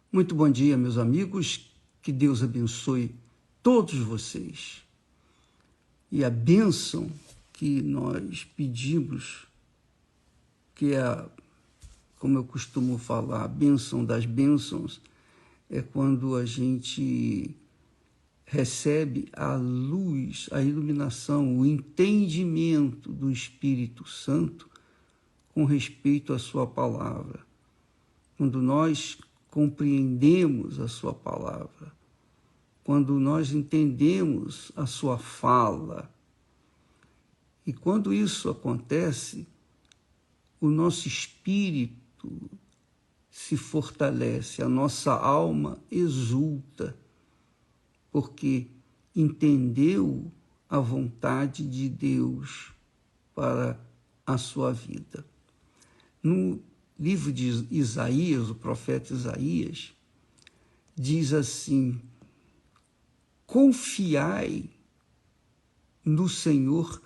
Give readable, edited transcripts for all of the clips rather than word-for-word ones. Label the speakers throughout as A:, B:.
A: Muito bom dia, meus amigos. Que Deus abençoe todos vocês. E a bênção que nós pedimos, que é, como eu costumo falar, a bênção das bênçãos, é quando a gente recebe a luz, a iluminação, o entendimento do Espírito Santo com respeito à sua palavra. Quando nós compreendemos a sua palavra, quando nós entendemos a sua fala, e quando isso acontece, o nosso espírito se fortalece, a nossa alma exulta, porque entendeu a vontade de Deus para a sua vida. No livro de Isaías, o profeta Isaías, diz assim: confiai no Senhor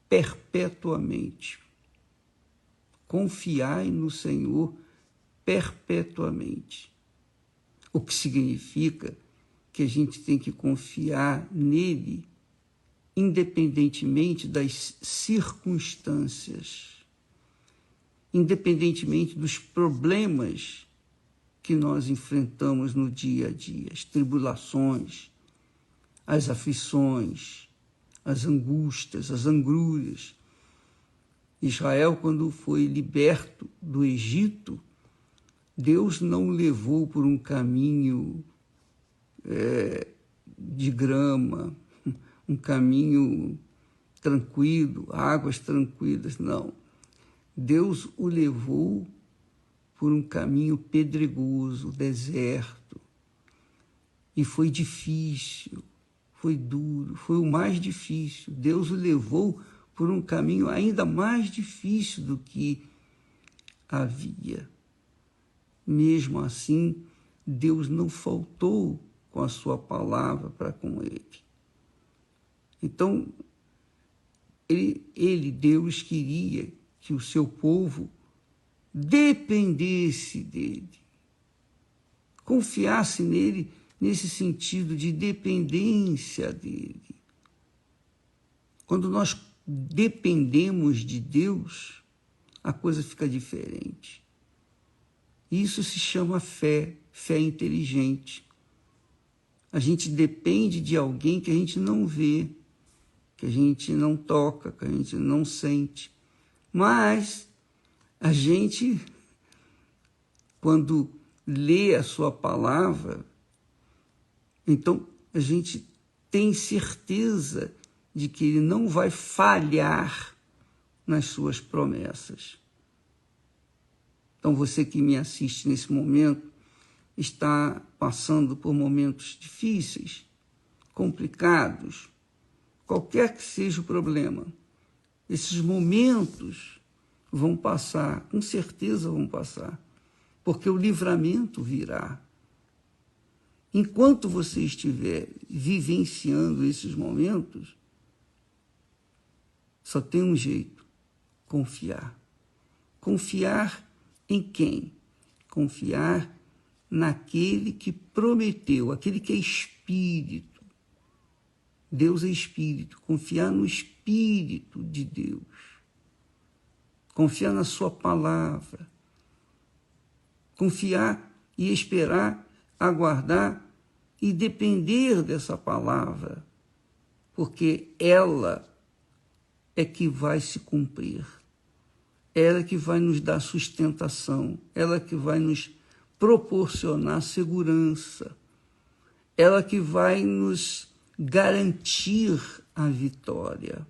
A: perpetuamente. Confiai no Senhor perpetuamente. O que significa que a gente tem que confiar nele independentemente das circunstâncias, independentemente dos problemas que nós enfrentamos no dia a dia, as tribulações, as aflições, as angústias, as angúrias. Israel, quando foi liberto do Egito, Deus não o levou por um caminho de grama, um caminho tranquilo, águas tranquilas, não. Deus o levou por um caminho pedregoso, deserto, e foi difícil, foi duro, foi o mais difícil. Deus o levou por um caminho ainda mais difícil do que havia. Mesmo assim, Deus não faltou com a sua palavra para com ele. Então, Deus, queria que o seu povo dependesse dele, confiasse nele nesse sentido de dependência dele. Quando nós dependemos de Deus, a coisa fica diferente. Isso se chama fé, fé inteligente. A gente depende de alguém que a gente não vê, que a gente não toca, que a gente não sente. Mas a gente, quando lê a sua palavra, então a gente tem certeza de que ele não vai falhar nas suas promessas. Então você que me assiste nesse momento está passando por momentos difíceis, complicados, qualquer que seja o problema. Esses momentos vão passar, com certeza vão passar, porque o livramento virá. Enquanto você estiver vivenciando esses momentos, só tem um jeito: confiar. Confiar em quem? Confiar naquele que prometeu, aquele que é Espírito. Deus é Espírito. Confiar no Espírito de Deus. Confiar na sua palavra. Confiar e esperar, aguardar e depender dessa palavra, porque ela é que vai se cumprir. Ela é que vai nos dar sustentação, ela é que vai nos proporcionar segurança, ela é que vai nos garantir a vitória.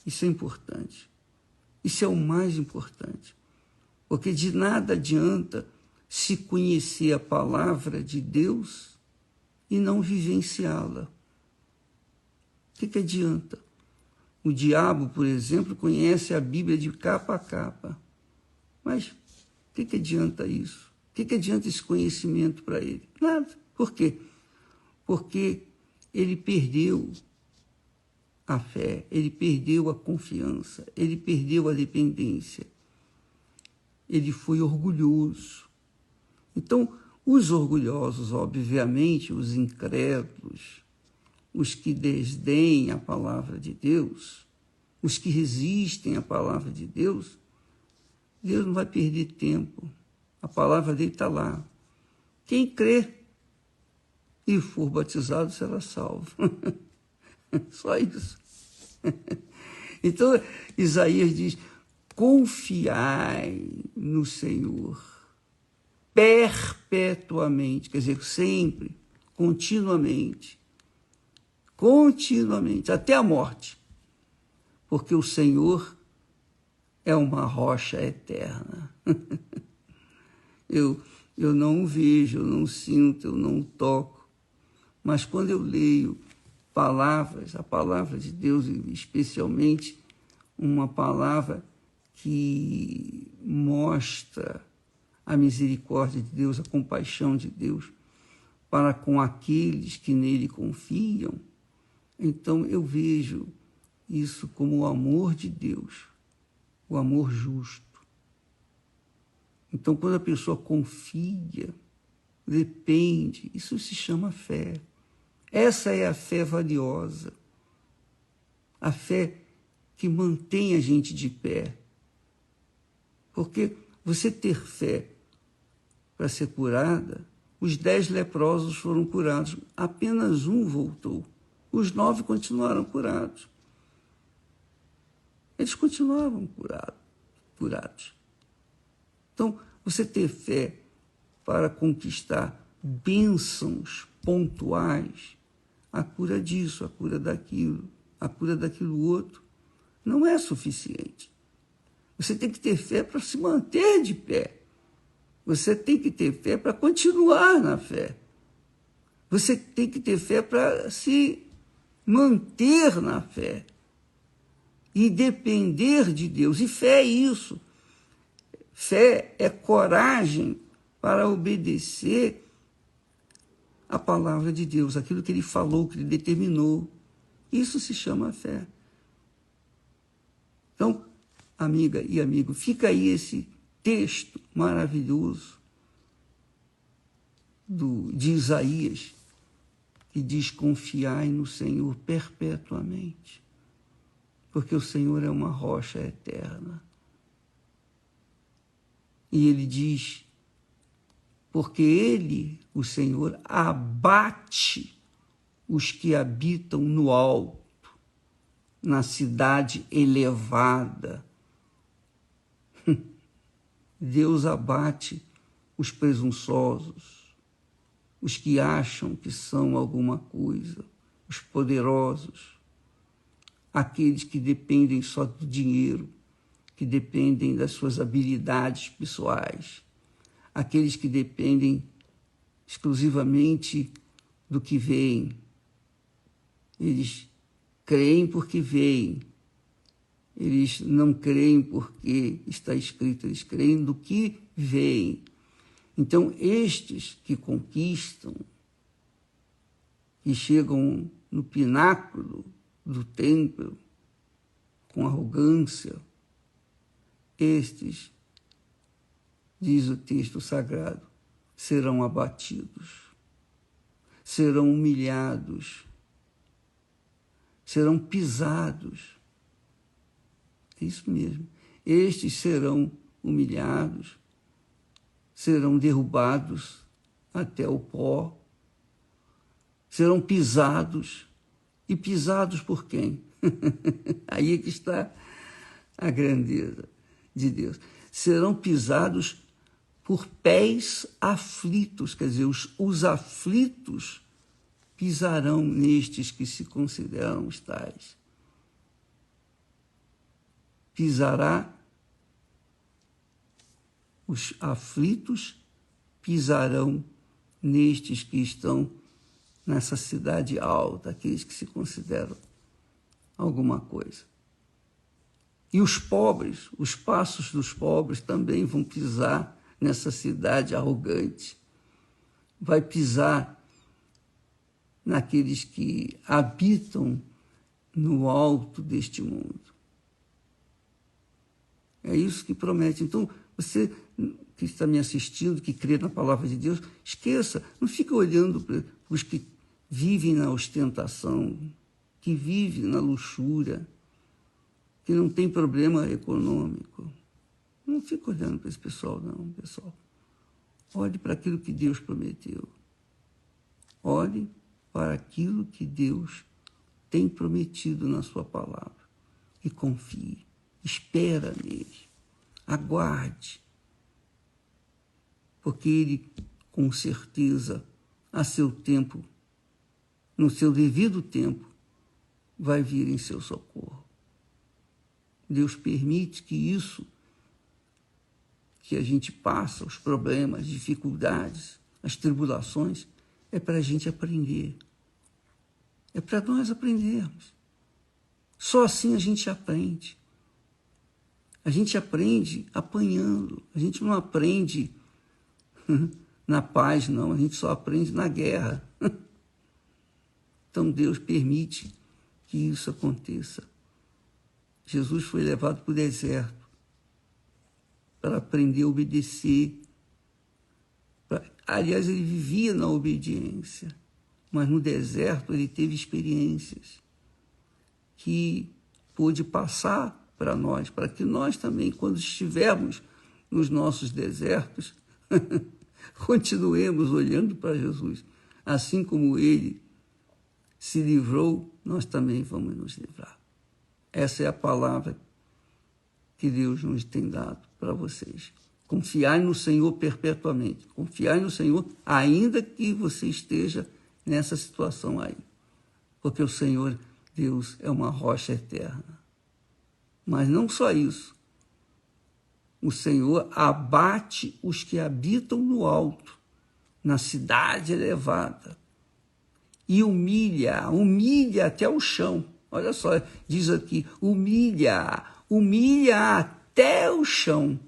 A: Isso é importante. Isso é o mais importante, porque de nada adianta se conhecer a palavra de Deus e não vivenciá-la. O que adianta? O diabo, por exemplo, conhece a Bíblia de capa a capa. Mas o que adianta isso? O que adianta esse conhecimento para ele? Nada. Por quê? Porque ele perdeu a fé, ele perdeu a confiança, ele perdeu a dependência. Ele foi orgulhoso. Então, os orgulhosos, obviamente, os incrédulos, os que desdenham a palavra de Deus, os que resistem à palavra de Deus, Deus não vai perder tempo. A palavra dele está lá. Quem crê e for batizado será salvo. Só isso. Então, Isaías diz, confiai no Senhor perpetuamente, quer dizer, sempre, continuamente, até a morte, porque o Senhor é uma rocha eterna. Eu não vejo, eu não sinto, eu não toco, mas quando eu leio palavras, a palavra de Deus, especialmente uma palavra que mostra a misericórdia de Deus, a compaixão de Deus para com aqueles que nele confiam, então eu vejo isso como o amor de Deus, o amor justo. Então, quando a pessoa confia, depende, isso se chama fé. Essa é a fé valiosa, a fé que mantém a gente de pé. Porque você ter fé para ser curada, os 10 leprosos foram curados, apenas um voltou. Os 9 continuaram curados. Eles continuavam curados. Então, você ter fé para conquistar bênçãos pontuais, a cura disso, a cura daquilo outro, não é suficiente. Você tem que ter fé para se manter de pé. Você tem que ter fé para continuar na fé. Você tem que ter fé para se manter na fé e depender de Deus. E fé é isso. Fé é coragem para obedecer a palavra de Deus, aquilo que ele falou, que ele determinou. Isso se chama fé. Então, amiga e amigo, fica aí esse texto maravilhoso de Isaías, que diz, confiai no Senhor perpetuamente, porque o Senhor é uma rocha eterna. E ele diz, porque ele, o Senhor, abate os que habitam no alto, na cidade elevada. Deus abate os presunçosos, os que acham que são alguma coisa, os poderosos, aqueles que dependem só do dinheiro, que dependem das suas habilidades pessoais, aqueles que dependem exclusivamente do que veem. Eles creem porque veem. Eles não creem porque está escrito, eles creem do que veem. Então, estes que conquistam, que chegam no pináculo do templo com arrogância, estes, diz o texto sagrado, serão abatidos, serão humilhados, serão pisados. É isso mesmo. Estes serão humilhados, serão derrubados até o pó, serão pisados. E pisados por quem? Aí é que está a grandeza de Deus. Serão pisados por pés aflitos, quer dizer, os aflitos pisarão nestes que se consideram os tais. Pisará, os aflitos pisarão nestes que estão nessa cidade alta, aqueles que se consideram alguma coisa. E os pobres, os passos dos pobres também vão pisar nessa cidade arrogante. Vai pisar naqueles que habitam no alto deste mundo. É isso que promete. Então, você que está me assistindo, que crê na palavra de Deus, esqueça, não fica olhando para os que vivem na ostentação, que vivem na luxúria, que não tem problema econômico. Não fica olhando para esse pessoal, não, pessoal. Olhe para aquilo que Deus prometeu. Olhe para aquilo que Deus tem prometido na sua palavra. E confie. Espera nele. Aguarde. Porque ele, com certeza, a seu tempo, no seu devido tempo, vai vir em seu socorro. Deus permite que isso, que a gente passa, os problemas, as dificuldades, as tribulações, é para a gente aprender. É para nós aprendermos. Só assim a gente aprende. A gente aprende apanhando. A gente não aprende na paz, não. A gente só aprende na guerra. Então Deus permite que isso aconteça. Jesus foi levado para o deserto para aprender a obedecer. Aliás, ele vivia na obediência, mas no deserto ele teve experiências que pôde passar para nós, para que nós também, quando estivermos nos nossos desertos, continuemos olhando para Jesus. Assim como ele se livrou, nós também vamos nos livrar. Essa é a palavra que Deus nos tem dado para vocês. Confiai no Senhor perpetuamente. Confiai no Senhor, ainda que você esteja nessa situação aí. Porque o Senhor, Deus, é uma rocha eterna. Mas não só isso. O Senhor abate os que habitam no alto, na cidade elevada, e humilha até o chão. Olha só, diz aqui, humilha até o chão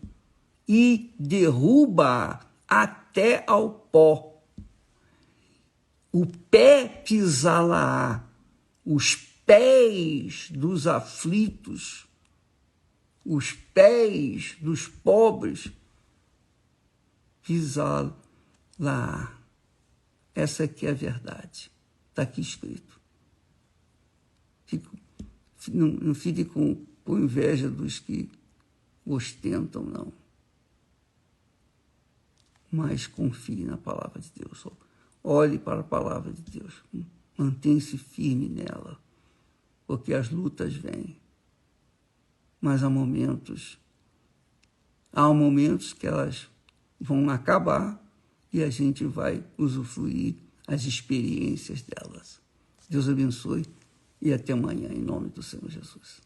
A: e derruba até ao pó. O pé pisá-la-á, os pés dos aflitos, os pés dos pobres pisá-la-á. Essa aqui é a verdade. Está aqui escrito. Não fique com inveja dos que ostentam, não. Mas confie na palavra de Deus. Olhe para a palavra de Deus. Mantenha-se firme nela. Porque as lutas vêm. Mas há momentos que elas vão acabar e a gente vai usufruir as experiências delas. Deus abençoe e até amanhã, em nome do Senhor Jesus.